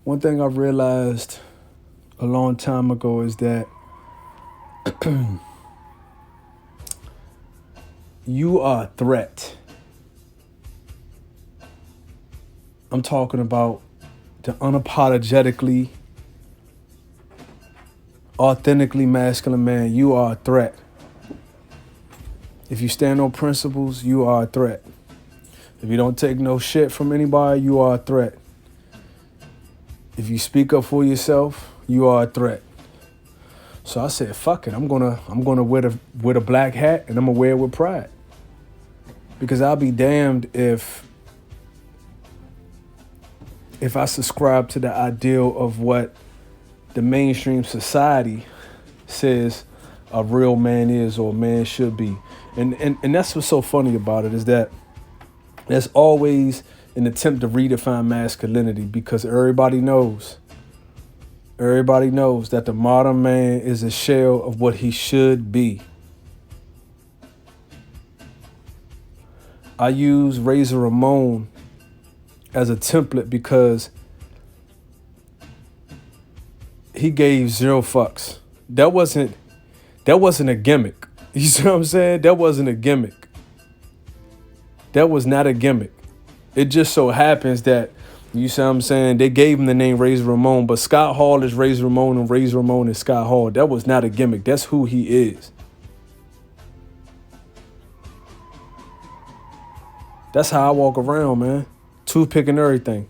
One thing I realized a long time ago is that you are a threat. I'm talking about the unapologetically, authentically masculine man. You are a threat. If you stand on principles, you are a threat. If you don't take no shit from anybody, you are a threat. If you speak up for yourself, you are a threat. So I said, fuck it. I'm gonna wear the black hat, and I'm gonna wear it with pride. Because I'll be damned if I subscribe to the ideal of what the mainstream society says a real man is or a man should be. And that's what's so funny about it, is that there's always an attempt to redefine masculinity, because everybody knows that the modern man is a shell of what he should be. I use Ramon as a template because he gave zero fucks. That wasn't a gimmick. You see what I'm saying? That wasn't a gimmick. That was not a gimmick. It just so happens that, you see what I'm saying, they gave him the name Razor Ramon, but Scott Hall is Razor Ramon and Razor Ramon is Scott Hall. That was not a gimmick. That's who he is. That's how I walk around, man. Toothpick and everything.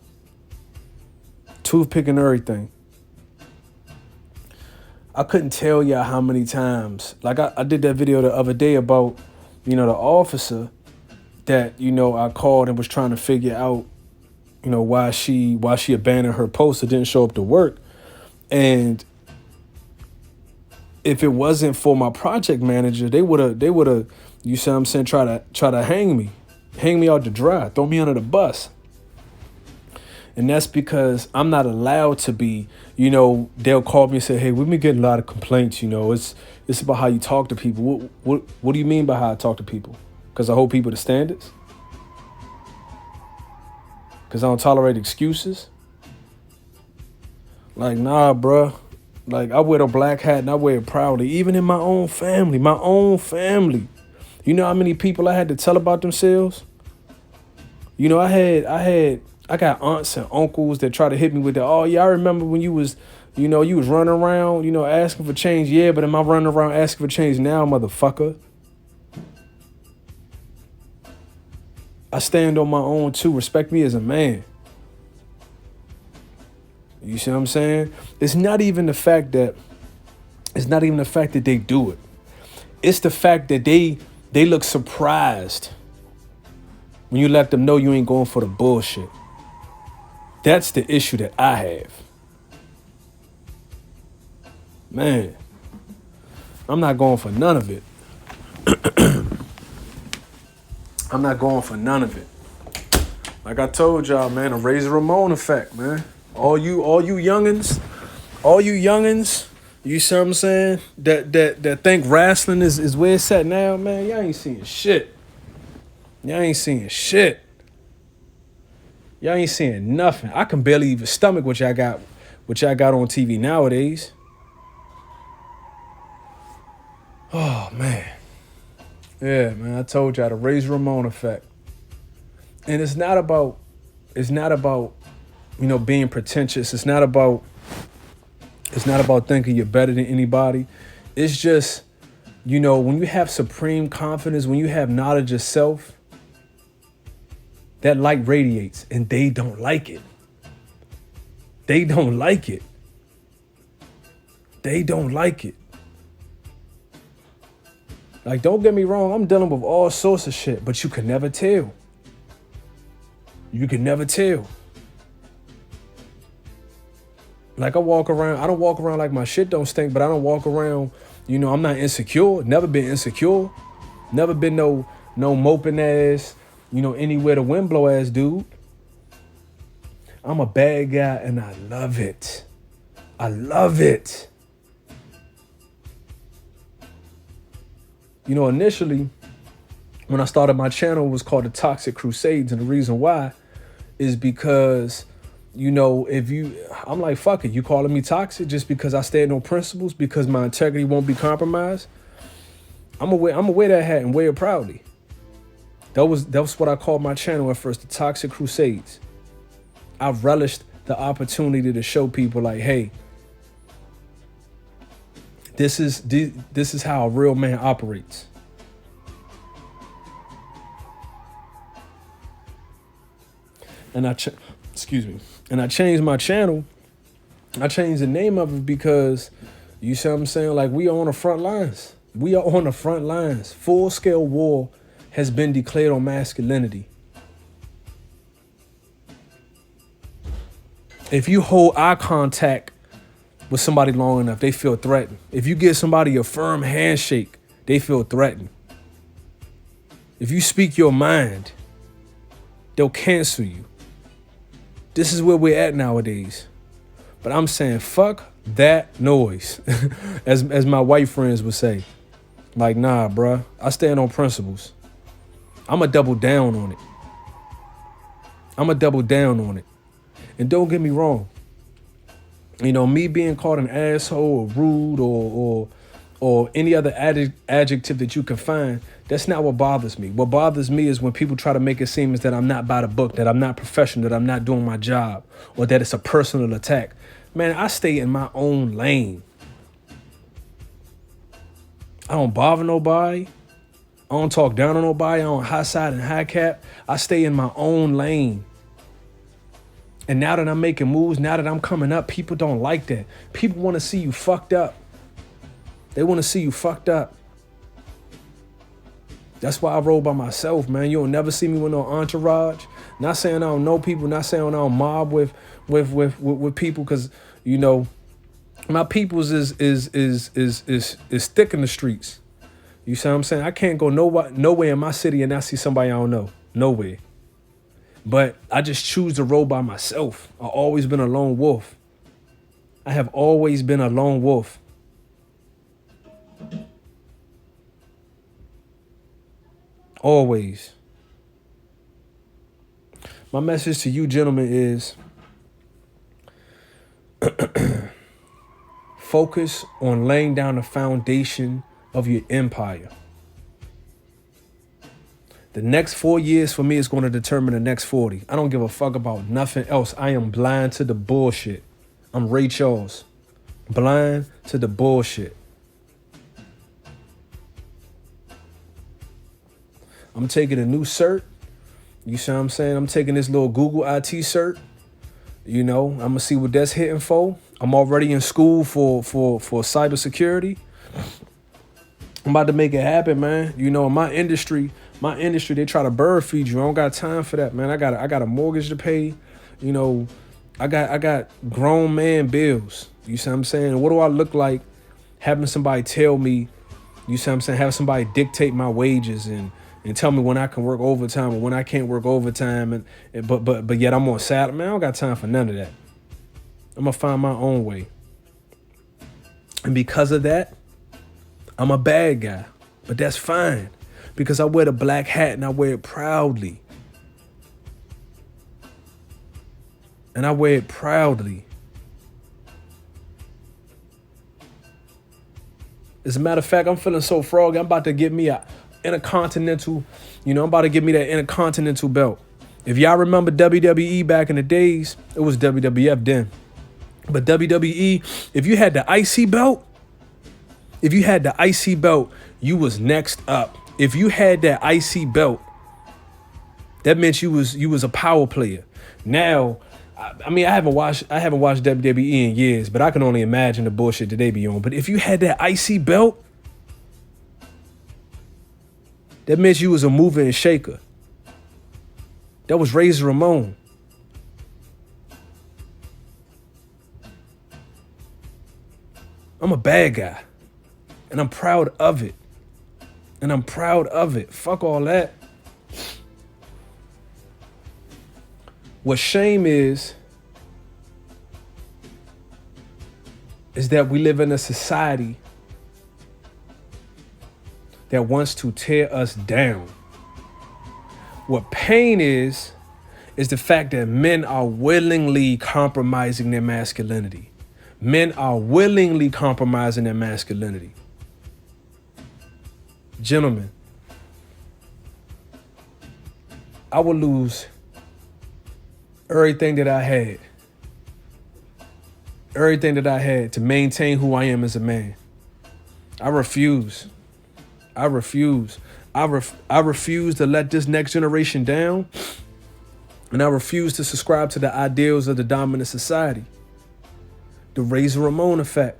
I couldn't tell y'all how many times. Like I did that video the other day about, the officer that, I called and was trying to figure out, why she abandoned her post or didn't show up to work. And if it wasn't for my project manager, they would have, you see what I'm saying, try to hang me out to dry, throw me under the bus. And that's because I'm not allowed to be, they'll call me and say, hey, we've been getting a lot of complaints, it's about how you talk to people. What do you mean by how I talk to people? Because I hold people to standards? Because I don't tolerate excuses? Like, nah, bruh. Like, I wear the black hat and I wear it proudly, even in my own family. You know how many people I had to tell about themselves? I got aunts and uncles that try to hit me with that. Oh, yeah, I remember when you was running around, asking for change. Yeah, but am I running around asking for change now, motherfucker? I stand on my own too. Respect me as a man. You see what I'm saying? It's not even the fact that they do it. It's the fact that they look surprised when you let them know you ain't going for the bullshit. That's the issue that I have. Man, I'm not going for none of it. Like I told y'all, man, a Razor Ramon effect, man. All you youngins, you see what I'm saying? That think wrestling is where it's at now, man. Y'all ain't seeing shit. Y'all ain't seeing nothing. I can barely even stomach what y'all got on TV nowadays. Oh, man. Yeah, man, I told y'all the Razor Ramon effect. And it's not about, being pretentious. It's not about thinking you're better than anybody. It's just, when you have supreme confidence, when you have knowledge of self, that light radiates, and they don't like it. They don't like it. Like, don't get me wrong, I'm dealing with all sorts of shit, but you can never tell. Like, I don't walk around like my shit don't stink, but I don't walk around, I'm not insecure. Never been insecure. Never been no moping ass, anywhere the wind blow ass dude. I'm a bad guy and I love it. Initially, when I started my channel, it was called The Toxic Crusades. And the reason why is because, I'm like, fuck it. You calling me toxic just because I stand on principles, because my integrity won't be compromised? I'm gonna wear that hat and wear it proudly. That was what I called my channel at first, the Toxic Crusades. I relished the opportunity to show people like, hey, this is how a real man operates. And I changed my channel. I changed the name of it because, you see what I'm saying? Like, we are on the front lines. We are on the front lines. Full-scale war has been declared on masculinity. If you hold eye contact with somebody long enough, they feel threatened. If you give somebody a firm handshake, they feel threatened. If you speak your mind, they'll cancel you. This is where we're at nowadays. But I'm saying, fuck that noise, as my white friends would say. Like, nah, bruh, I stand on principles. I'm going to double down on it. And don't get me wrong. You know, me being called an asshole or rude or any other adjective that you can find, that's not what bothers me. What bothers me is when people try to make it seem as that I'm not by the book, that I'm not professional, that I'm not doing my job, or that it's a personal attack. Man, I stay in my own lane. I don't bother nobody. I don't talk down on nobody. I don't high side and high cap. I stay in my own lane. And now that I'm making moves, now that I'm coming up, people don't like that. People want to see you fucked up. They want to see you fucked up. That's why I roll by myself, man. You'll never see me with no entourage. Not saying I don't know people, not saying I don't mob with people, because, you know, my peoples is thick in the streets. You see what I'm saying? I can't go nowhere in my city and not see somebody I don't know. Nowhere. But I just choose to roll by myself. I've always been a lone wolf. I have always been a lone wolf. Always. My message to you gentlemen is focus on laying down the foundation of your empire. The next 4 years for me is going to determine the next 40. I don't give a fuck about nothing else. I am blind to the bullshit. I'm Ray Charles. Blind to the bullshit. I'm taking a new cert. You see what I'm saying? I'm taking this little Google IT cert. You know, I'm gonna see what that's hitting for. I'm already in school for cybersecurity. I'm about to make it happen, man. You know, in my industry, they try to bird feed you. I don't got time for that, man. I got a mortgage to pay. You know, I got grown man bills. You see what I'm saying? What do I look like having somebody tell me, you see what I'm saying, have somebody dictate my wages and tell me when I can work overtime or when I can't work overtime, but yet I'm on salary. Man, I don't got time for none of that. I'm gonna find my own way. And because of that, I'm a bad guy. But that's fine. Because I wear the black hat and I wear it proudly. And I wear it proudly. As a matter of fact, I'm feeling so froggy. I'm about to get me a intercontinental, I'm about to get me that intercontinental belt. If y'all remember WWE back in the days, it was WWF then. But WWE, if you had the IC belt, you was next up. If you had that IC belt, that meant you was a power player. Now, I mean, I haven't watched WWE in years, but I can only imagine the bullshit that they be on. But if you had that IC belt, that meant you was a mover and shaker. That was Razor Ramon. I'm a bad guy. And I'm proud of it. Fuck all that. What shame is that we live in a society that wants to tear us down. What pain is is the fact that men are willingly compromising their masculinity. Men are willingly compromising their masculinity. Gentlemen, I would lose everything that I had. Everything that I had to maintain who I am as a man. I refuse. I refuse. I refuse to let this next generation down. And I refuse to subscribe to the ideals of the dominant society. The Razor Ramon effect.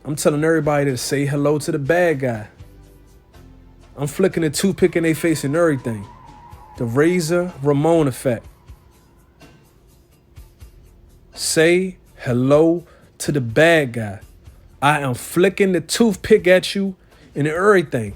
I'm telling everybody to say hello to the bad guy. I'm flicking a toothpick in their face and everything. The Razor Ramon effect. Say hello to the bad guy. I am flicking the toothpick at you and everything.